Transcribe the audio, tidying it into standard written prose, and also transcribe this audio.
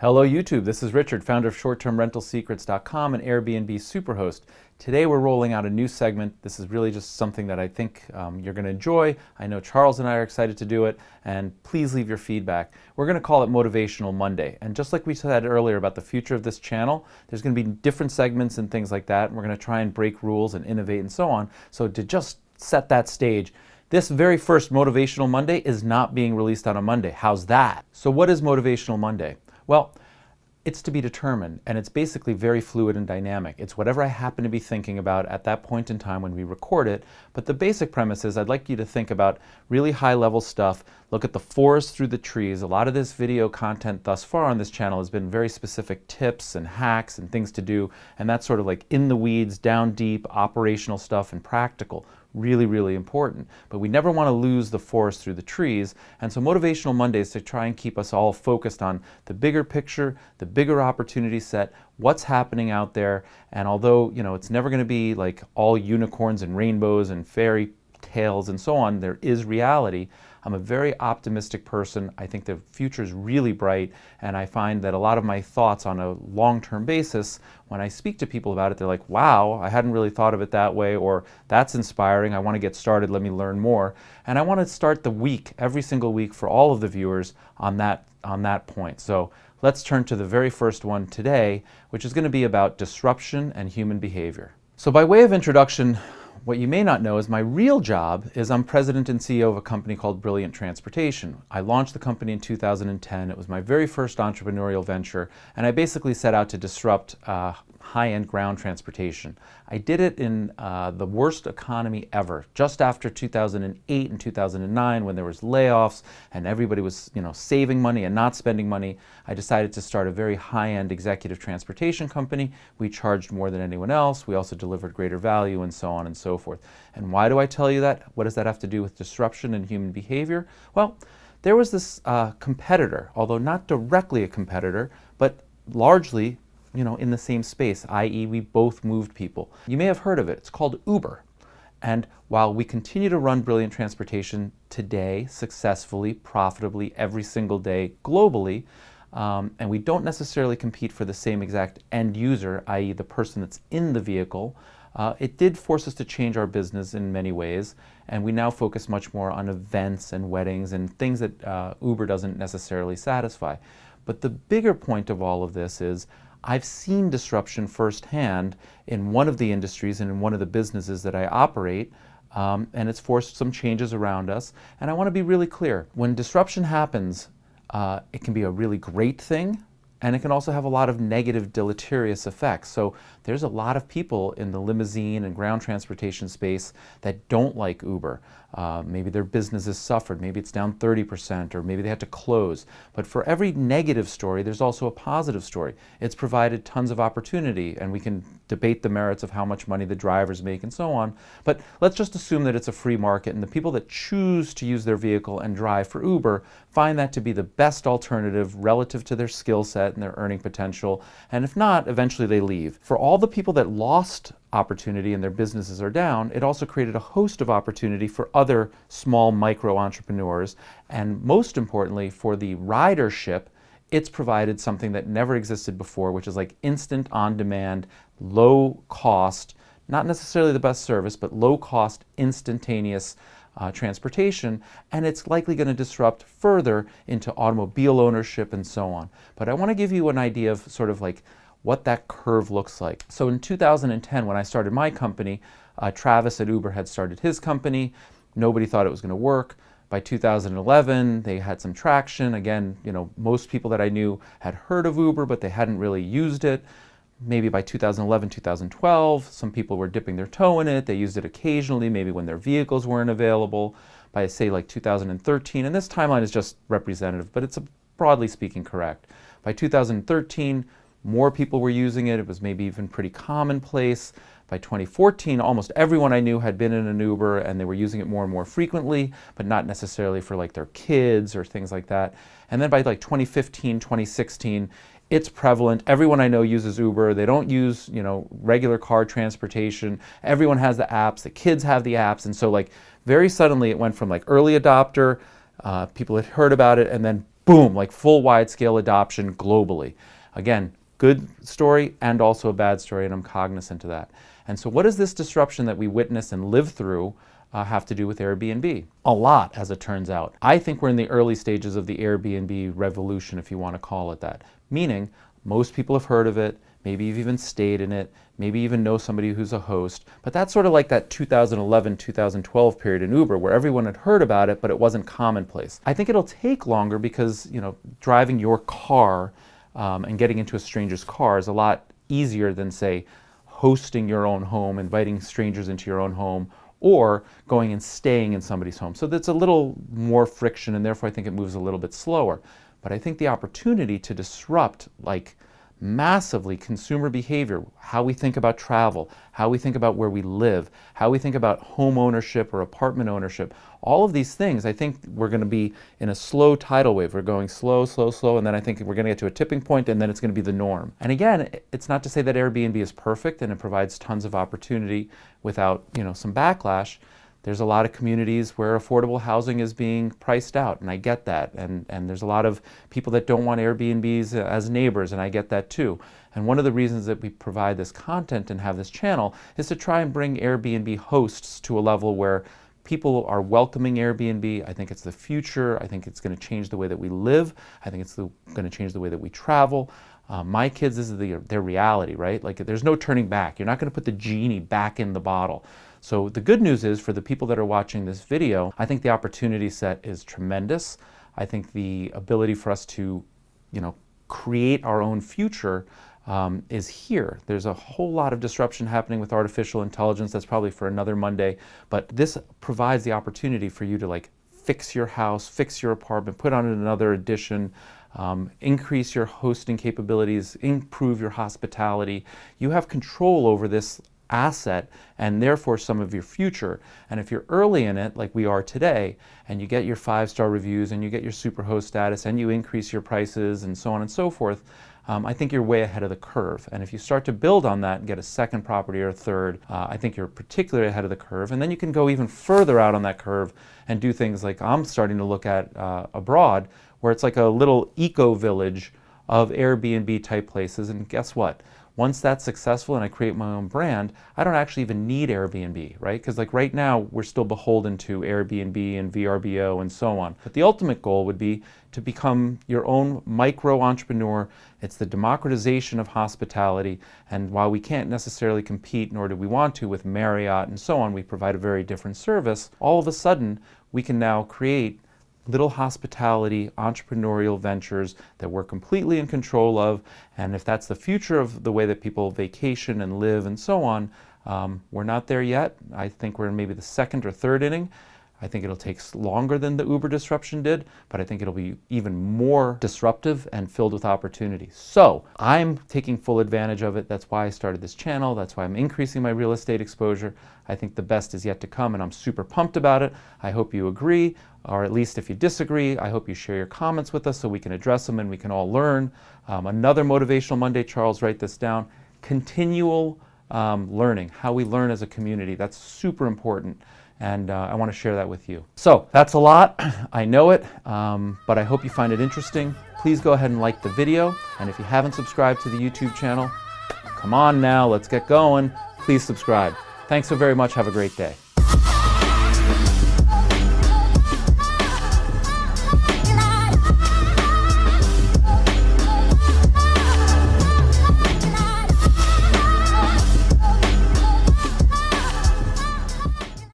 Hello YouTube, this is Richard, founder of shorttermrentalsecrets.com and Airbnb Superhost. Today we're rolling out a new segment. This is really just something that I think you're going to enjoy. I know Charles and I are excited to do it, and please leave your feedback. We're going to call it Motivational Monday. And just like we said earlier about the future of this channel, there's going to be different segments and things like that, and we're going to try and break rules and innovate and so on. So to just set that stage, this very first Motivational Monday is not being released on a Monday. How's that? So what is Motivational Monday? Well, it's to be determined, and it's basically very fluid and dynamic. It's whatever I happen to be thinking about at that point in time when we record it, but the basic premise is I'd like you to think about really high-level stuff, look at the forest through the trees. A lot of this video content thus far on this channel has been very specific tips and hacks and things to do, and that's sort of like in the weeds, down deep, operational stuff and practical. Really, really important. But we never want to lose the forest through the trees. And so Motivational Mondays to try and keep us all focused on the bigger picture, the bigger opportunity set, what's happening out there. And although, it's never going to be like all unicorns and rainbows and fairy tales and so on, there is reality. I'm a very optimistic person. I think the future is really bright, and I find that a lot of my thoughts on a long-term basis, when I speak to people about it, they're like, wow, I hadn't really thought of it that way, or that's inspiring, I want to get started, let me learn more. And I want to start the week, every single week for all of the viewers on that point. So let's turn to the very first one today, which is going to be about disruption and human behavior. So by way of introduction, what you may not know is my real job is I'm president and CEO of a company called Brilliant Transportation. I launched the company in 2010. It was my very first entrepreneurial venture, and I basically set out to disrupt high-end ground transportation. I did it in the worst economy ever, just after 2008 and 2009 when there was layoffs and everybody was saving money and not spending money. I decided to start a very high-end executive transportation company. We charged more than anyone else. We also delivered greater value and so on and so forth. And why do I tell you that? What does that have to do with disruption and human behavior? Well, there was this competitor, although not directly a competitor, but largely in the same space, i.e. we both moved people. You may have heard of it. It's called Uber. And while we continue to run Brilliant Transportation today successfully, profitably, every single day globally, and we don't necessarily compete for the same exact end user, i.e. the person that's in the vehicle, it did force us to change our business in many ways, and we now focus much more on events and weddings and things that Uber doesn't necessarily satisfy. But the bigger point of all of this is I've seen disruption firsthand in one of the industries and in one of the businesses that I operate, and it's forced some changes around us. And I want to be really clear. When disruption happens, it can be a really great thing, and it can also have a lot of negative, deleterious effects. So there's a lot of people in the limousine and ground transportation space that don't like Uber. Maybe their business has suffered, maybe it's down 30%, or maybe they had to close. But for every negative story, there's also a positive story. It's provided tons of opportunity, and we can debate the merits of how much money the drivers make and so on. But let's just assume that it's a free market, and the people that choose to use their vehicle and drive for Uber find that to be the best alternative relative to their skill set and their earning potential. And if not, eventually they leave. For all the people that lost opportunity and their businesses are down, it also created a host of opportunity for other small micro entrepreneurs. And most importantly, for the ridership, it's provided something that never existed before, which is like instant on-demand, low cost, not necessarily the best service, but low cost, instantaneous transportation, and it's likely going to disrupt further into automobile ownership and so on. But I want to give you an idea of sort of like what that curve looks like. So in 2010, when I started my company, Travis at Uber had started his company. Nobody thought it was going to work. By 2011, they had some traction. Again, most people that I knew had heard of Uber, but they hadn't really used it. Maybe by 2011, 2012, some people were dipping their toe in it. They used it occasionally, maybe when their vehicles weren't available. By, say, like 2013, and this timeline is just representative, but it's broadly speaking correct. By 2013, more people were using it. It was maybe even pretty commonplace. By 2014, almost everyone I knew had been in an Uber, and they were using it more and more frequently, but not necessarily for like their kids or things like that. And then by like 2015, 2016, it's prevalent. Everyone I know uses Uber. They don't use, regular car transportation. Everyone has the apps. The kids have the apps. And so like very suddenly it went from like early adopter, people had heard about it, and then boom, like full wide-scale adoption globally. Again, good story and also a bad story, and I'm cognizant of that. And so what does this disruption that we witness and live through have to do with Airbnb? A lot, as it turns out. I think we're in the early stages of the Airbnb revolution, if you want to call it that. Meaning, most people have heard of it, maybe you've even stayed in it, maybe even know somebody who's a host, but that's sort of like that 2011, 2012 period in Uber where everyone had heard about it, but it wasn't commonplace. I think it'll take longer because, you know, driving your car and getting into a stranger's car is a lot easier than, say, hosting your own home, inviting strangers into your own home, or going and staying in somebody's home. So that's a little more friction, and therefore I think it moves a little bit slower. But I think the opportunity to disrupt, like, massively consumer behavior, how we think about travel, how we think about where we live, how we think about home ownership or apartment ownership, all of these things, I think we're going to be in a slow tidal wave. We're going slow, slow, slow, and then I think we're going to get to a tipping point, and then it's going to be the norm. And again, it's not to say that Airbnb is perfect and it provides tons of opportunity without, you know, some backlash. There's a lot of communities where affordable housing is being priced out, and I get that. And there's a lot of people that don't want Airbnbs as neighbors, and I get that too. And one of the reasons that we provide this content and have this channel is to try and bring Airbnb hosts to a level where people are welcoming Airbnb. I think it's the future. I think it's going to change the way that we live. I think it's going to change the way that we travel. My kids, this is their reality, right? Like, there's no turning back. You're not going to put the genie back in the bottle. So the good news is, for the people that are watching this video, I think the opportunity set is tremendous. I think the ability for us to, you know, create our own future is here. There's a whole lot of disruption happening with artificial intelligence. That's probably for another Monday. But this provides the opportunity for you to, like, fix your house, fix your apartment, put on another addition, increase your hosting capabilities, improve your hospitality. You have control over this asset and therefore some of your future. And if you're early in it, like we are today, and you get your 5-star reviews and you get your superhost status and you increase your prices and so on and so forth, I think you're way ahead of the curve. And if you start to build on that and get a second property or a third, I think you're particularly ahead of the curve. And then you can go even further out on that curve and do things like I'm starting to look at abroad, where it's like a little eco-village of Airbnb type places. And guess what? Once that's successful and I create my own brand, I don't actually even need Airbnb, right? Because, like, right now we're still beholden to Airbnb and VRBO and so on. But the ultimate goal would be to become your own micro entrepreneur. It's the democratization of hospitality. And while we can't necessarily compete, nor do we want to, with Marriott and so on, we provide a very different service. All of a sudden, we can now create little hospitality, entrepreneurial ventures that we're completely in control of. And if that's the future of the way that people vacation and live and so on, we're not there yet. I think we're in maybe the second or third inning. I think it'll take longer than the Uber disruption did, but I think it'll be even more disruptive and filled with opportunity. So I'm taking full advantage of it. That's why I started this channel. That's why I'm increasing my real estate exposure. I think the best is yet to come, and I'm super pumped about it. I hope you agree, or at least if you disagree, I hope you share your comments with us so we can address them and we can all learn. Another Motivational Monday, Charles, write this down. Continual learning, how we learn as a community. That's super important. And I want to share that with you. So that's a lot. I know it, but I hope you find it interesting. Please go ahead and like the video. And if you haven't subscribed to the YouTube channel, come on now, let's get going. Please subscribe. Thanks so very much. Have a great day.